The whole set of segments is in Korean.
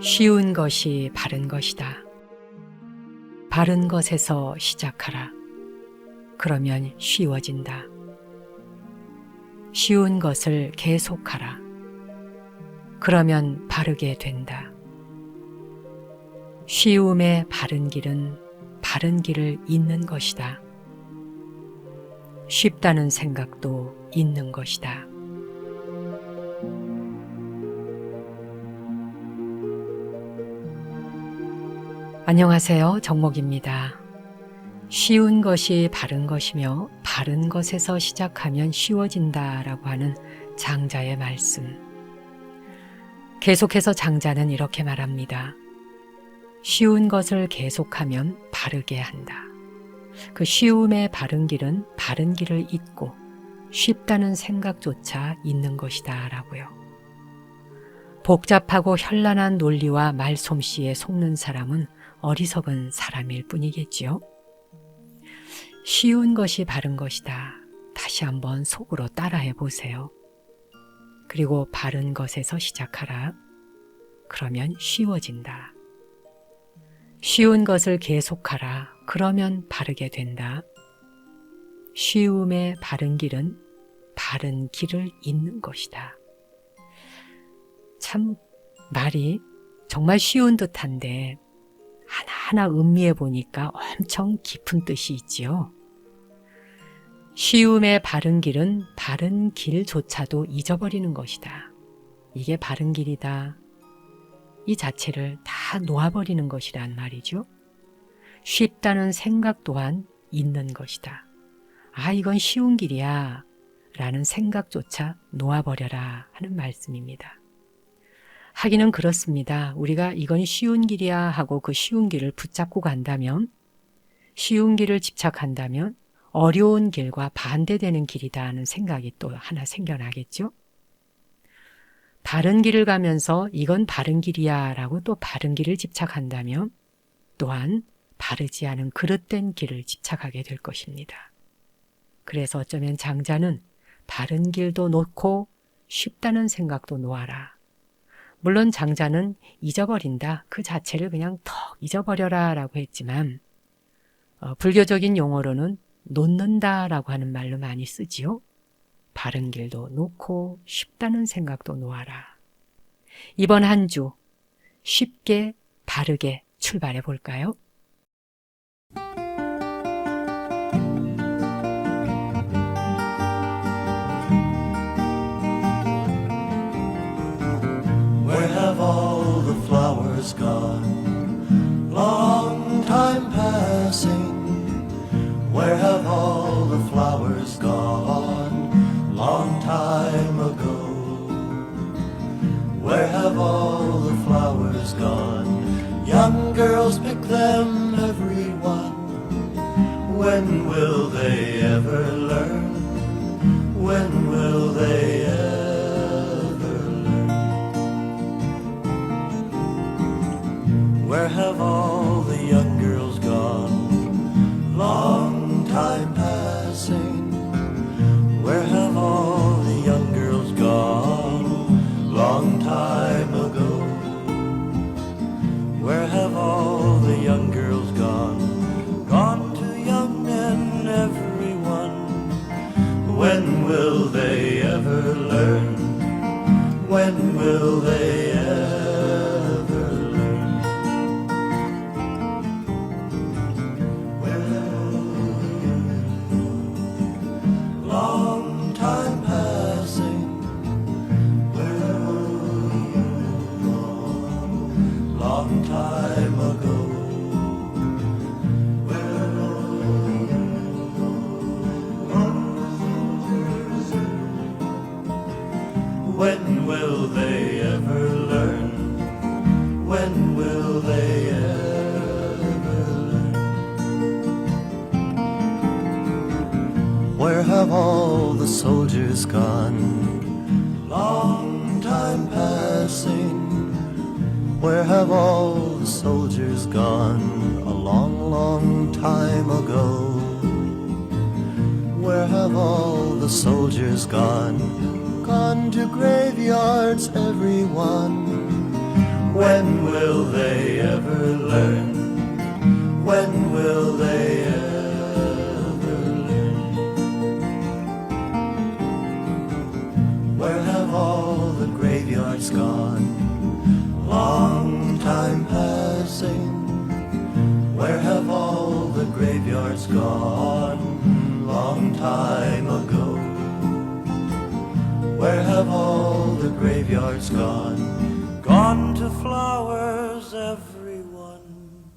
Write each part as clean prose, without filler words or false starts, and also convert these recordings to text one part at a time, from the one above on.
쉬운 것이 바른 것이다. 바른 것에서 시작하라. 그러면 쉬워진다. 쉬운 것을 계속하라. 그러면 바르게 된다. 쉬움의 바른 길은 바른 길을 잇는 것이다. 쉽다는 생각도 있는 것이다. 안녕하세요. 정목입니다. 쉬운 것이 바른 것이며 바른 것에서 시작하면 쉬워진다라고 하는 장자의 말씀. 계속해서 장자는 이렇게 말합니다. 쉬운 것을 계속하면 바르게 한다. 그 쉬움의 바른 길은 바른 길을 잇고 쉽다는 생각조차 있는 것이다 라고요. 복잡하고 현란한 논리와 말솜씨에 속는 사람은 어리석은 사람일 뿐이겠지요. 쉬운 것이 바른 것이다. 다시 한번 속으로 따라해 보세요. 그리고 바른 것에서 시작하라. 그러면 쉬워진다. 쉬운 것을 계속하라. 그러면 바르게 된다. 쉬움의 바른 길은 바른 길을 잇는 것이다. 참 말이 정말 쉬운 듯한데 하나하나 음미해 보니까 엄청 깊은 뜻이 있지요. 쉬움의 바른 길은 바른 길조차도 잊어버리는 것이다. 이게 바른 길이다. 이 자체를 다 놓아버리는 것이란 말이죠. 쉽다는 생각 또한 있는 것이다. 아, 이건 쉬운 길이야 라는 생각조차 놓아버려라 하는 말씀입니다. 하기는 그렇습니다. 우리가 이건 쉬운 길이야 하고 그 쉬운 길을 붙잡고 간다면, 쉬운 길을 집착한다면 어려운 길과 반대되는 길이다 하는 생각이 또 하나 생겨나겠죠. 바른 길을 가면서 이건 바른 길이야 라고 또 바른 길을 집착한다면 또한 바르지 않은 그릇된 길을 집착하게 될 것입니다. 그래서 어쩌면 장자는 바른 길도 놓고 쉽다는 생각도 놓아라. 물론 장자는 잊어버린다. 그 자체를 그냥 턱 잊어버려라 라고 했지만 불교적인 용어로는 놓는다 라고 하는 말로 많이 쓰지요. 바른 길도 놓고 쉽다는 생각도 놓아라. 이번 한 주 쉽게 바르게 출발해 볼까요? Where have all the flowers gone? Long time passing. Where have all the flowers gone? Long time ago. Where have all the flowers gone? Young girls pick them, every one. When will they ever learn? When will they ever learn? Where have all the young girls gone? Long time passing. Where have all the young girls gone? Long time ago. Where have all the young girls gone? Gone to young men, everyone. When will they ever learn? When will they ever learn? Long time passing. Where were you? Long time ago. Where were you? When will they ever learn? When will they ever learn? Where have all the soldiers gone? Long time passing. Where have all the soldiers gone? A long, long time ago. Where have all the soldiers gone? Gone to graveyards, everyone. When will they ever learn? When will they ever learn? Where have all the graveyards gone? Long time passing. Where have all the graveyards gone? Long time ago. Where have all the graveyards gone? Gone to flowers, everyone.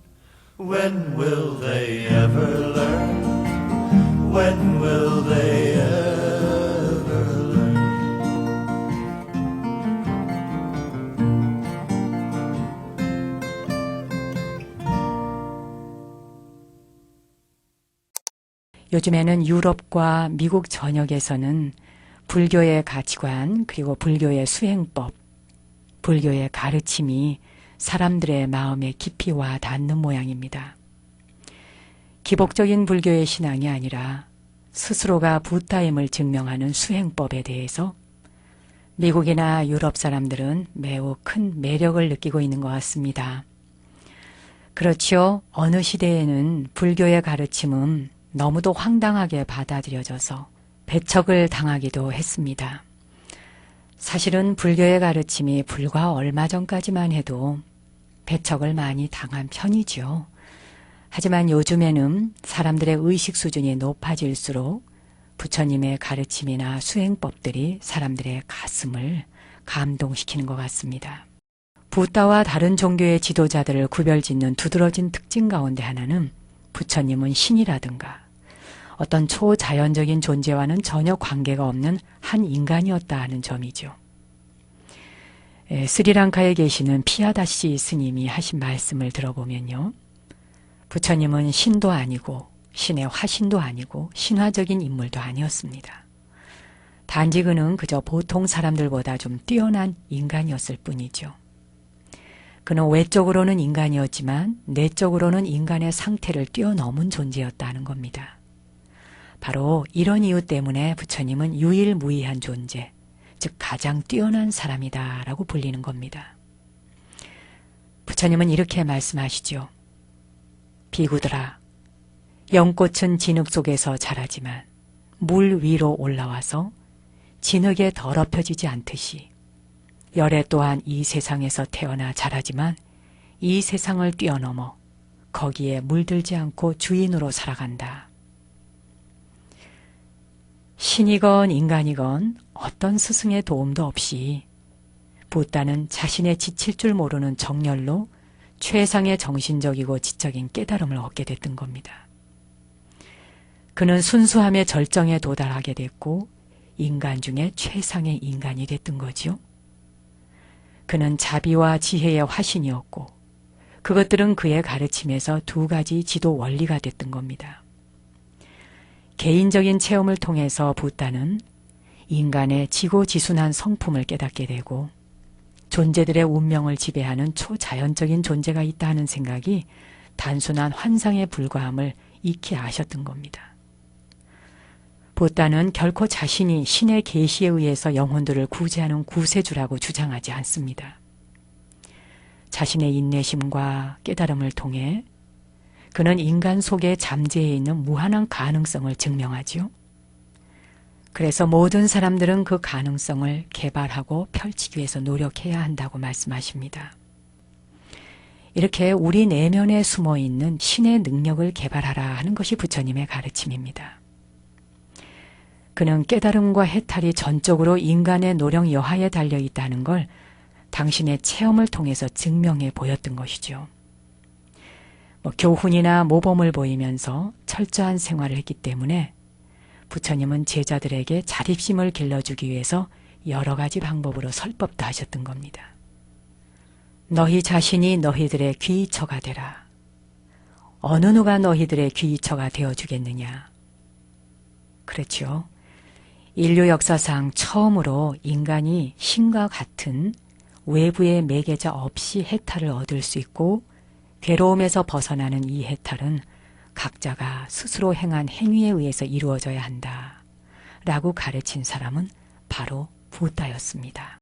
When will they ever learn? When will they ever learn? 요즘에는 유럽과 미국 전역에서는 불교의 가치관 그리고 불교의 수행법, 불교의 가르침이 사람들의 마음에 깊이 와 닿는 모양입니다. 기복적인 불교의 신앙이 아니라 스스로가 부타임을 증명하는 수행법에 대해서 미국이나 유럽 사람들은 매우 큰 매력을 느끼고 있는 것 같습니다. 그렇지요. 어느 시대에는 불교의 가르침은 너무도 황당하게 받아들여져서 배척을 당하기도 했습니다. 사실은 불교의 가르침이 불과 얼마 전까지만 해도 배척을 많이 당한 편이죠. 하지만 요즘에는 사람들의 의식 수준이 높아질수록 부처님의 가르침이나 수행법들이 사람들의 가슴을 감동시키는 것 같습니다. 부다와 다른 종교의 지도자들을 구별짓는 두드러진 특징 가운데 하나는 부처님은 신이라든가 어떤 초자연적인 존재와는 전혀 관계가 없는 한 인간이었다 하는 점이죠. 스리랑카에 계시는 피아다시 스님이 하신 말씀을 들어보면요. 부처님은 신도 아니고 신의 화신도 아니고 신화적인 인물도 아니었습니다. 단지 그는 그저 보통 사람들보다 좀 뛰어난 인간이었을 뿐이죠. 그는 외적으로는 인간이었지만 내적으로는 인간의 상태를 뛰어넘은 존재였다는 겁니다. 바로 이런 이유 때문에 부처님은 유일무이한 존재, 즉 가장 뛰어난 사람이다라고 불리는 겁니다. 부처님은 이렇게 말씀하시죠. 비구들아, 연꽃은 진흙 속에서 자라지만 물 위로 올라와서 진흙에 더럽혀지지 않듯이 열애 또한 이 세상에서 태어나 자라지만 이 세상을 뛰어넘어 거기에 물들지 않고 주인으로 살아간다. 신이건 인간이건 어떤 스승의 도움도 없이 부다는 자신의 지칠 줄 모르는 정열로 최상의 정신적이고 지적인 깨달음을 얻게 됐던 겁니다. 그는 순수함의 절정에 도달하게 됐고 인간 중에 최상의 인간이 됐던 거지요. 그는 자비와 지혜의 화신이었고 그것들은 그의 가르침에서 두 가지 지도 원리가 됐던 겁니다. 개인적인 체험을 통해서 부다는 인간의 지고지순한 성품을 깨닫게 되고 존재들의 운명을 지배하는 초자연적인 존재가 있다 하는 생각이 단순한 환상에 불과함을 익히 아셨던 겁니다. 부다는 결코 자신이 신의 계시에 의해서 영혼들을 구제하는 구세주라고 주장하지 않습니다. 자신의 인내심과 깨달음을 통해 그는 인간 속에 잠재해 있는 무한한 가능성을 증명하지요. 그래서 모든 사람들은 그 가능성을 개발하고 펼치기 위해서 노력해야 한다고 말씀하십니다. 이렇게 우리 내면에 숨어있는 신의 능력을 개발하라 하는 것이 부처님의 가르침입니다. 그는 깨달음과 해탈이 전적으로 인간의 노력 여하에 달려있다는 걸 당신의 체험을 통해서 증명해 보였던 것이죠. 교훈이나 모범을 보이면서 철저한 생활을 했기 때문에 부처님은 제자들에게 자립심을 길러주기 위해서 여러 가지 방법으로 설법도 하셨던 겁니다. 너희 자신이 너희들의 귀처가 되라. 어느 누가 너희들의 귀처가 되어주겠느냐. 그렇죠. 인류 역사상 처음으로 인간이 신과 같은 외부의 매개자 없이 해탈을 얻을 수 있고 괴로움에서 벗어나는 이 해탈은 각자가 스스로 행한 행위에 의해서 이루어져야 한다 라고 가르친 사람은 바로 부다였습니다.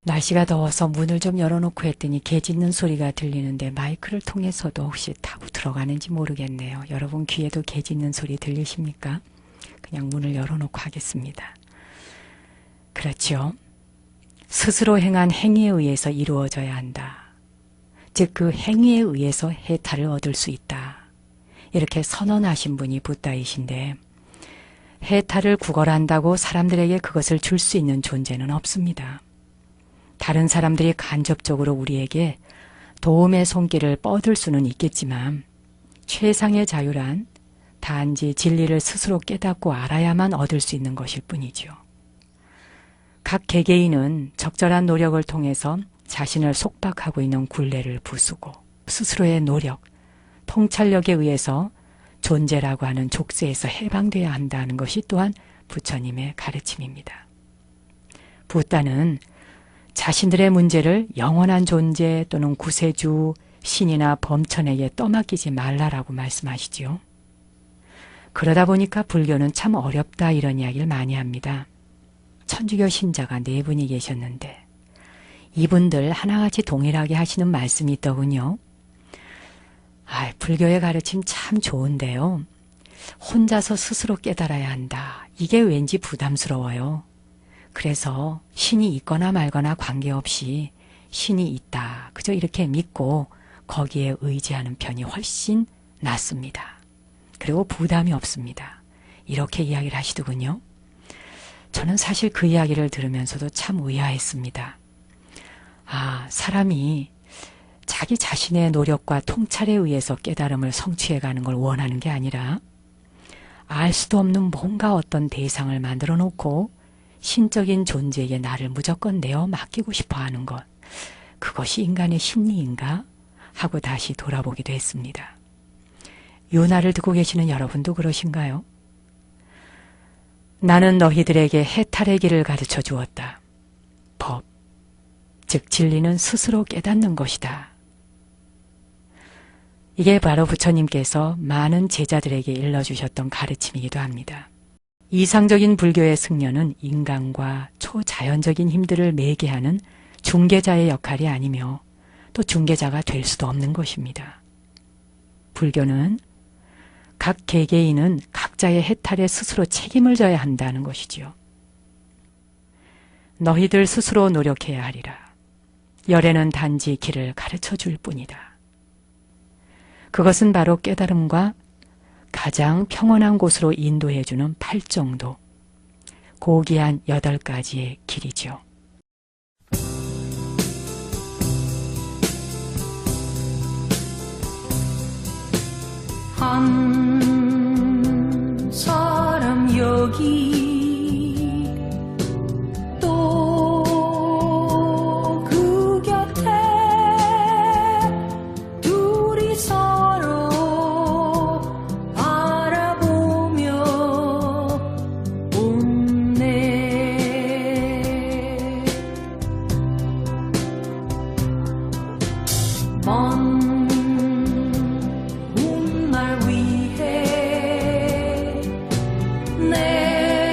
날씨가 더워서 문을 좀 열어놓고 했더니 개 짖는 소리가 들리는데 마이크를 통해서도 혹시 타고 들어가는지 모르겠네요. 여러분 귀에도 개 짖는 소리 들리십니까? 그냥 문을 열어놓고 하겠습니다. 그렇죠. 스스로 행한 행위에 의해서 이루어져야 한다. 즉 그 행위에 의해서 해탈을 얻을 수 있다. 이렇게 선언하신 분이 붓다이신데 해탈을 구걸한다고 사람들에게 그것을 줄 수 있는 존재는 없습니다. 다른 사람들이 간접적으로 우리에게 도움의 손길을 뻗을 수는 있겠지만 최상의 자유란 단지 진리를 스스로 깨닫고 알아야만 얻을 수 있는 것일 뿐이죠. 각 개개인은 적절한 노력을 통해서 자신을 속박하고 있는 굴레를 부수고 스스로의 노력, 통찰력에 의해서 존재라고 하는 족쇄에서 해방돼야 한다는 것이 또한 부처님의 가르침입니다. 붓다는 자신들의 문제를 영원한 존재 또는 구세주, 신이나 범천에게 떠맡기지 말라라고 말씀하시지요. 그러다 보니까 불교는 참 어렵다 이런 이야기를 많이 합니다. 천주교 신자가 4분이 계셨는데 이분들 하나같이 동일하게 하시는 말씀이 있더군요. 불교의 가르침 참 좋은데요. 혼자서 스스로 깨달아야 한다. 이게 왠지 부담스러워요. 그래서 신이 있거나 말거나 관계없이 신이 있다. 그저 이렇게 믿고 거기에 의지하는 편이 훨씬 낫습니다. 그리고 부담이 없습니다. 이렇게 이야기를 하시더군요. 저는 사실 그 이야기를 들으면서도 참 의아했습니다. 사람이 자기 자신의 노력과 통찰에 의해서 깨달음을 성취해가는 걸 원하는 게 아니라 알 수도 없는 뭔가 어떤 대상을 만들어 놓고 신적인 존재에게 나를 무조건 내어 맡기고 싶어 하는 것, 그것이 인간의 심리인가 하고 다시 돌아보기도 했습니다. 요나를 듣고 계시는 여러분도 그러신가요? 나는 너희들에게 해탈의 길을 가르쳐 주었다. 법, 즉 진리는 스스로 깨닫는 것이다. 이게 바로 부처님께서 많은 제자들에게 일러주셨던 가르침이기도 합니다. 이상적인 불교의 승려는 인간과 초자연적인 힘들을 매개하는 중개자의 역할이 아니며 또 중개자가 될 수도 없는 것입니다. 불교는 각 개개인은 각자의 해탈에 스스로 책임을 져야 한다는 것이지요. 너희들 스스로 노력해야 하리라. 열애는 단지 길을 가르쳐 줄 뿐이다. 그것은 바로 깨달음과 가장 평온한 곳으로 인도해주는 팔정도, 고귀한 8가지의 길이죠. 한 사람 여기 또 그 곁에 둘이 서로 바라보며 웃네. 먼 훗날 위해 내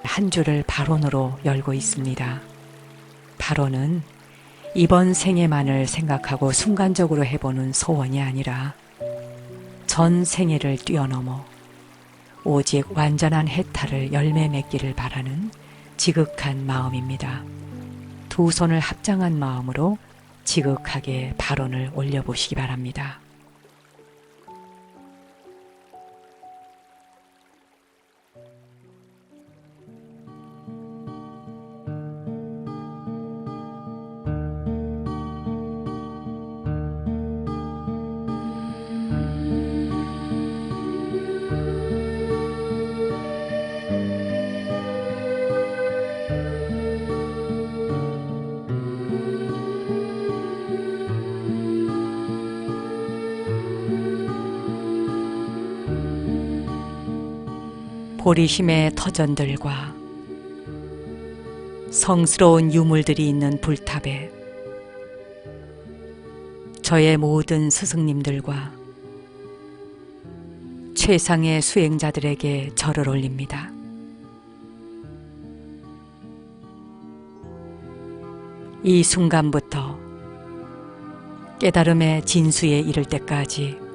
한 줄을 발언으로 열고 있습니다. 발언은 이번 생애만을 생각하고 순간적으로 해보는 소원이 아니라 전 생애를 뛰어넘어 오직 완전한 해탈을 열매 맺기를 바라는 지극한 마음입니다. 두 손을 합장한 마음으로 지극하게 발언을 올려보시기 바랍니다. 보리심의 터전들과 성스러운 유물들이 있는 불탑에 저의 모든 스승님들과 최상의 수행자들에게 절을 올립니다. 이 순간부터 깨달음의 진수에 이를 때까지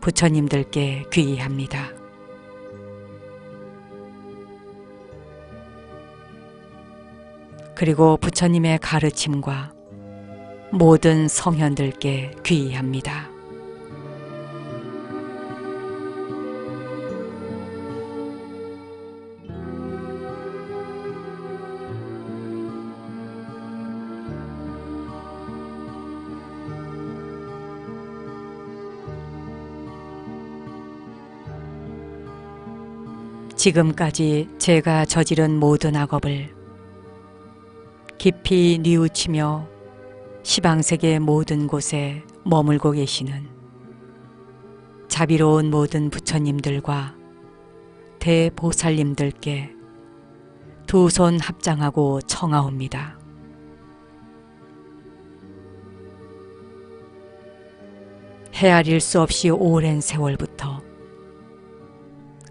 부처님들께 귀의합니다. 그리고 부처님의 가르침과 모든 성현들께 귀의합니다. 지금까지 제가 저지른 모든 악업을 깊이 뉘우치며 시방세계 모든 곳에 머물고 계시는 자비로운 모든 부처님들과 대보살님들께 두 손 합장하고 청하옵니다. 헤아릴 수 없이 오랜 세월부터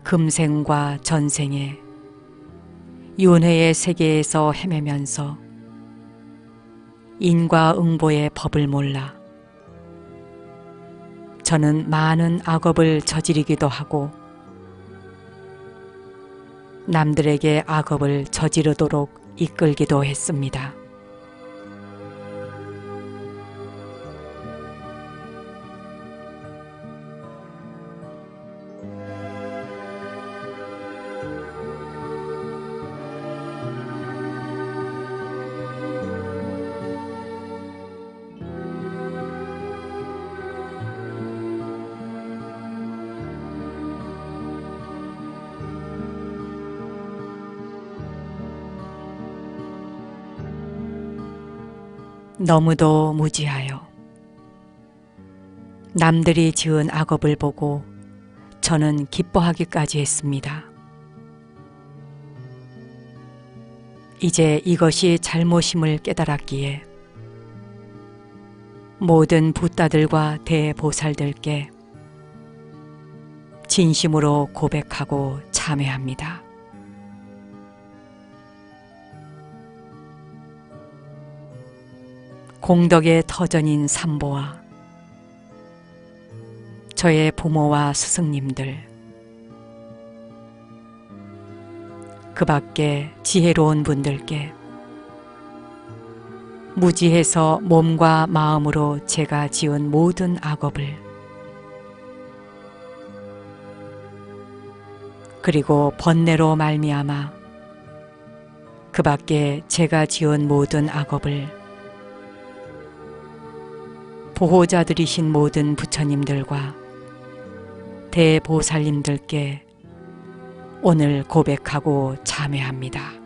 금생과 전생에 윤회의 세계에서 헤매면서 인과응보의 법을 몰라 저는 많은 악업을 저지르기도 하고 남들에게 악업을 저지르도록 이끌기도 했습니다. 너무도 무지하여 남들이 지은 악업을 보고 저는 기뻐하기까지 했습니다. 이제 이것이 잘못임을 깨달았기에 모든 붓다들과 대보살들께 진심으로 고백하고 참회합니다. 공덕의 터전인 삼보와 저의 부모와 스승님들, 그 밖에 지혜로운 분들께 무지해서 몸과 마음으로 제가 지은 모든 악업을 그리고 번뇌로 말미암아 그 밖에 제가 지은 모든 악업을 보호자들이신 모든 부처님들과 대보살님들께 오늘 고백하고 참회합니다.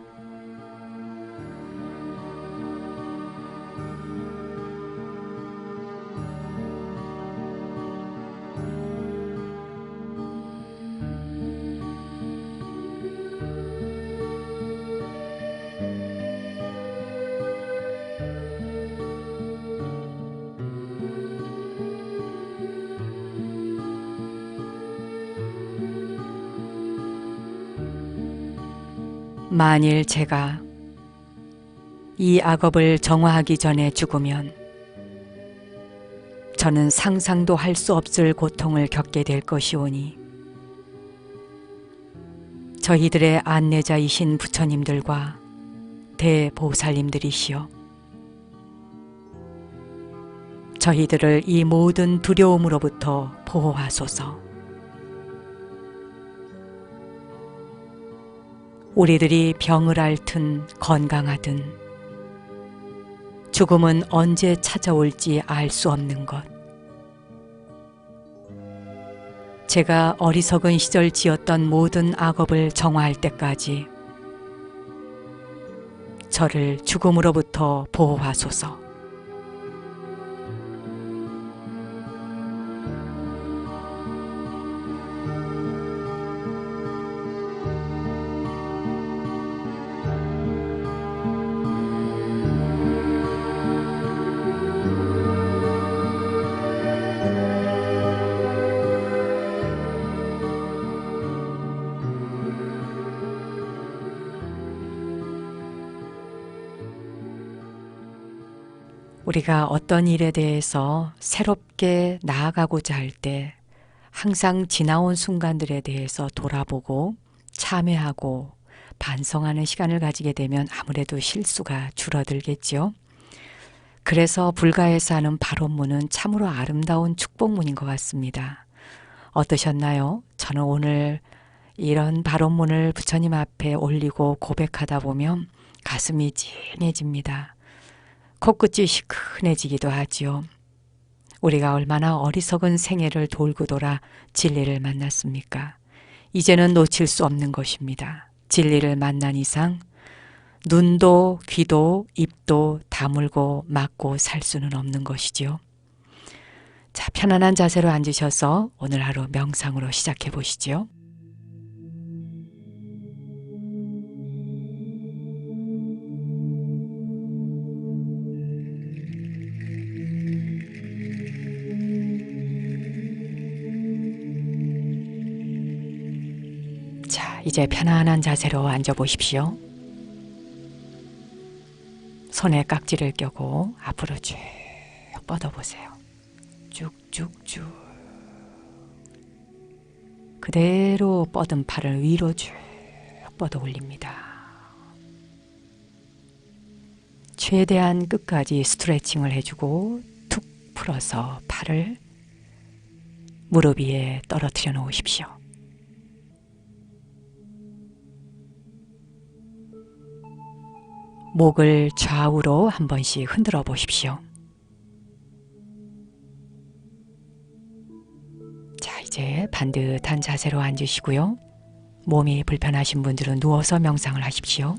만일 제가 이 악업을 정화하기 전에 죽으면 저는 상상도 할 수 없을 고통을 겪게 될 것이오니 저희들의 안내자이신 부처님들과 대보살님들이시여 저희들을 이 모든 두려움으로부터 보호하소서. 우리들이 병을 앓든 건강하든 죽음은 언제 찾아올지 알 수 없는 것. 제가 어리석은 시절 지었던 모든 악업을 정화할 때까지 저를 죽음으로부터 보호하소서. 우리가 어떤 일에 대해서 새롭게 나아가고자 할 때 항상 지나온 순간들에 대해서 돌아보고 참회하고 반성하는 시간을 가지게 되면 아무래도 실수가 줄어들겠지요. 그래서 불가에서 하는 발언문은 참으로 아름다운 축복문인 것 같습니다. 어떠셨나요? 저는 오늘 이런 발언문을 부처님 앞에 올리고 고백하다 보면 가슴이 찡해집니다. 코끝이 시큰해지기도 하지요. 우리가 얼마나 어리석은 생애를 돌고 돌아 진리를 만났습니까? 이제는 놓칠 수 없는 것입니다. 진리를 만난 이상 눈도 귀도 입도 다물고 막고 살 수는 없는 것이지요. 자, 편안한 자세로 앉으셔서 오늘 하루 명상으로 시작해 보시지요. 자, 이제 편안한 자세로 앉아 보십시오. 손에 깍지를 껴고 앞으로 쭉 뻗어보세요. 쭉쭉쭉. 그대로 뻗은 팔을 위로 쭉 뻗어 올립니다. 최대한 끝까지 스트레칭을 해주고 툭 풀어서 팔을 무릎 위에 떨어뜨려 놓으십시오. 목을 좌우로 한 번씩 흔들어 보십시오. 자, 이제 반듯한 자세로 앉으시고요. 몸이 불편하신 분들은 누워서 명상을 하십시오.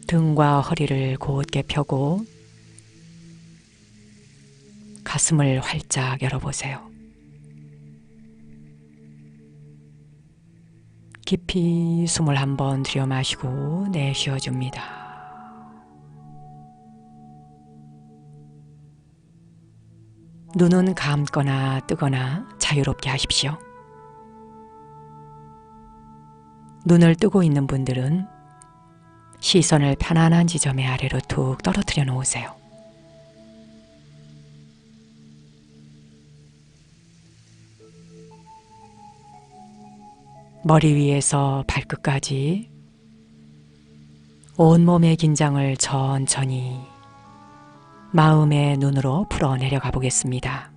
등과 허리를 곧게 펴고 가슴을 활짝 열어보세요. 깊이 숨을 한번 들여 마시고 내쉬어줍니다. 눈은 감거나 뜨거나 자유롭게 하십시오. 눈을 뜨고 있는 분들은 시선을 편안한 지점의 아래로 툭 떨어뜨려 놓으세요. 머리 위에서 발끝까지 온몸의 긴장을 천천히 마음의 눈으로 풀어 내려가 보겠습니다.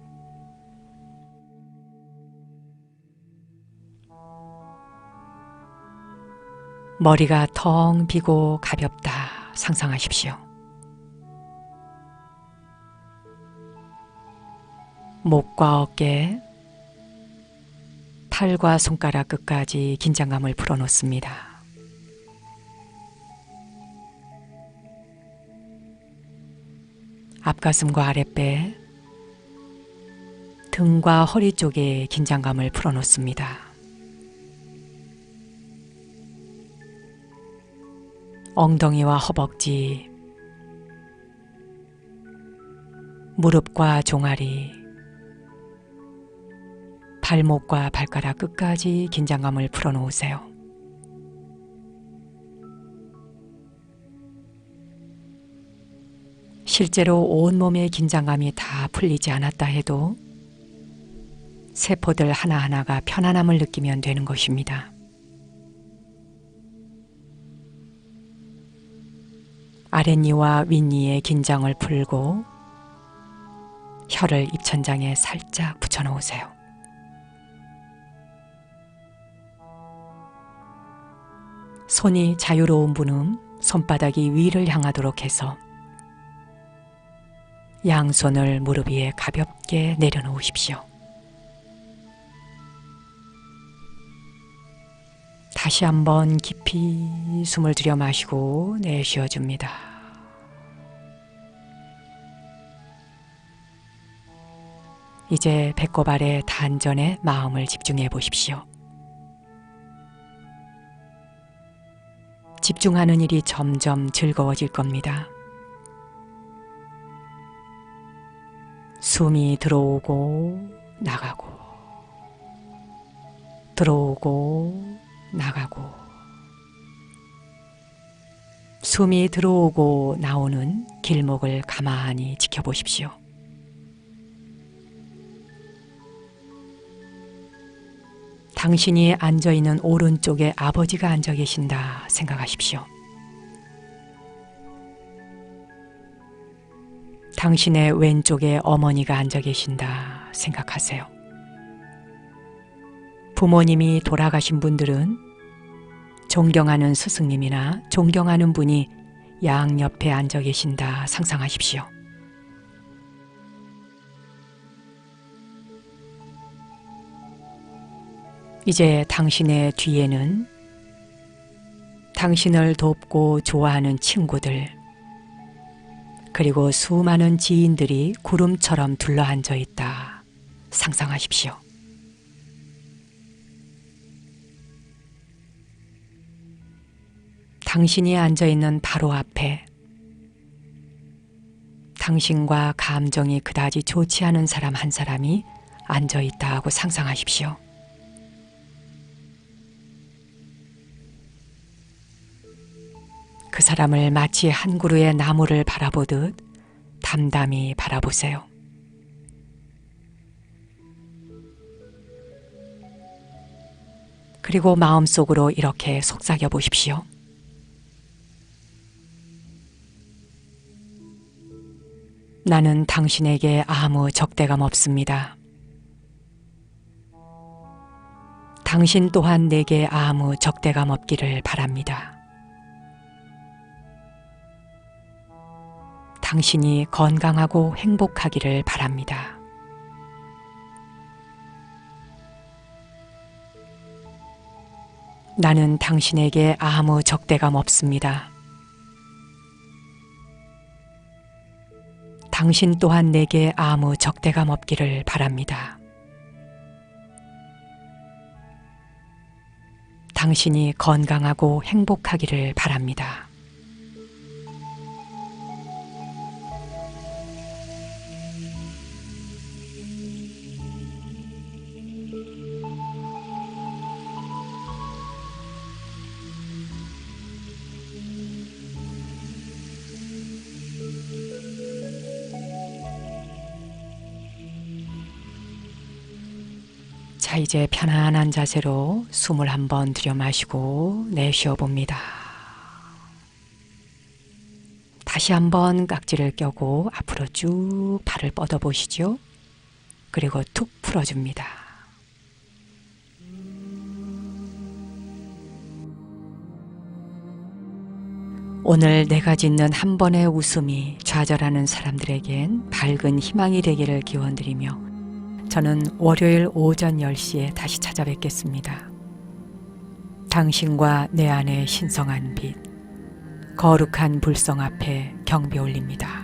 머리가 텅 비고 가볍다 상상하십시오. 목과 어깨, 팔과 손가락 끝까지 긴장감을 풀어놓습니다. 앞가슴과 아랫배, 등과 허리 쪽에 긴장감을 풀어놓습니다. 엉덩이와 허벅지, 무릎과 종아리, 발목과 발가락 끝까지 긴장감을 풀어놓으세요. 실제로 온몸의 긴장감이 다 풀리지 않았다 해도 세포들 하나하나가 편안함을 느끼면 되는 것입니다. 아랫니와 윗니의 긴장을 풀고 혀를 입천장에 살짝 붙여놓으세요. 손이 자유로운 분은 손바닥이 위를 향하도록 해서 양손을 무릎 위에 가볍게 내려놓으십시오. 다시 한번 깊이 숨을 들여 마시고 내쉬어줍니다. 이제 배꼽 아래 단전에 마음을 집중해 보십시오. 집중하는 일이 점점 즐거워질 겁니다. 숨이 들어오고 나가고, 들어오고 나가고, 숨이 들어오고 나오는 길목을 가만히 지켜보십시오. 당신이 앉아있는 오른쪽에 아버지가 앉아 계신다 생각하십시오. 당신의 왼쪽에 어머니가 앉아 계신다 생각하세요. 부모님이 돌아가신 분들은 존경하는 스승님이나 존경하는 분이 양옆에 앉아 계신다 상상하십시오. 이제 당신의 뒤에는 당신을 돕고 좋아하는 친구들, 그리고 수많은 지인들이 구름처럼 둘러앉아 있다 상상하십시오. 당신이 앉아있는 바로 앞에 당신과 감정이 그다지 좋지 않은 사람 한 사람이 앉아있다고 상상하십시오. 그 사람을 마치 한 그루의 나무를 바라보듯 담담히 바라보세요. 그리고 마음속으로 이렇게 속삭여 보십시오. 나는 당신에게 아무 적대감 없습니다. 당신 또한 내게 아무 적대감 없기를 바랍니다. 당신이 건강하고 행복하기를 바랍니다. 나는 당신에게 아무 적대감 없습니다. 당신 또한 내게 아무 적대감 없기를 바랍니다. 당신이 건강하고 행복하기를 바랍니다. 자, 이제 편안한 자세로 숨을 한번 들여 마시고 내쉬어 봅니다. 다시 한번 깍지를 껴고 앞으로 쭉 발을 뻗어 보시죠. 그리고 툭 풀어줍니다. 오늘 내가 짓는 한 번의 웃음이 좌절하는 사람들에겐 밝은 희망이 되기를 기원드리며 저는 월요일 오전 10시에 다시 찾아뵙겠습니다. 당신과 내 안의 신성한 빛, 거룩한 불성 앞에 경배 올립니다.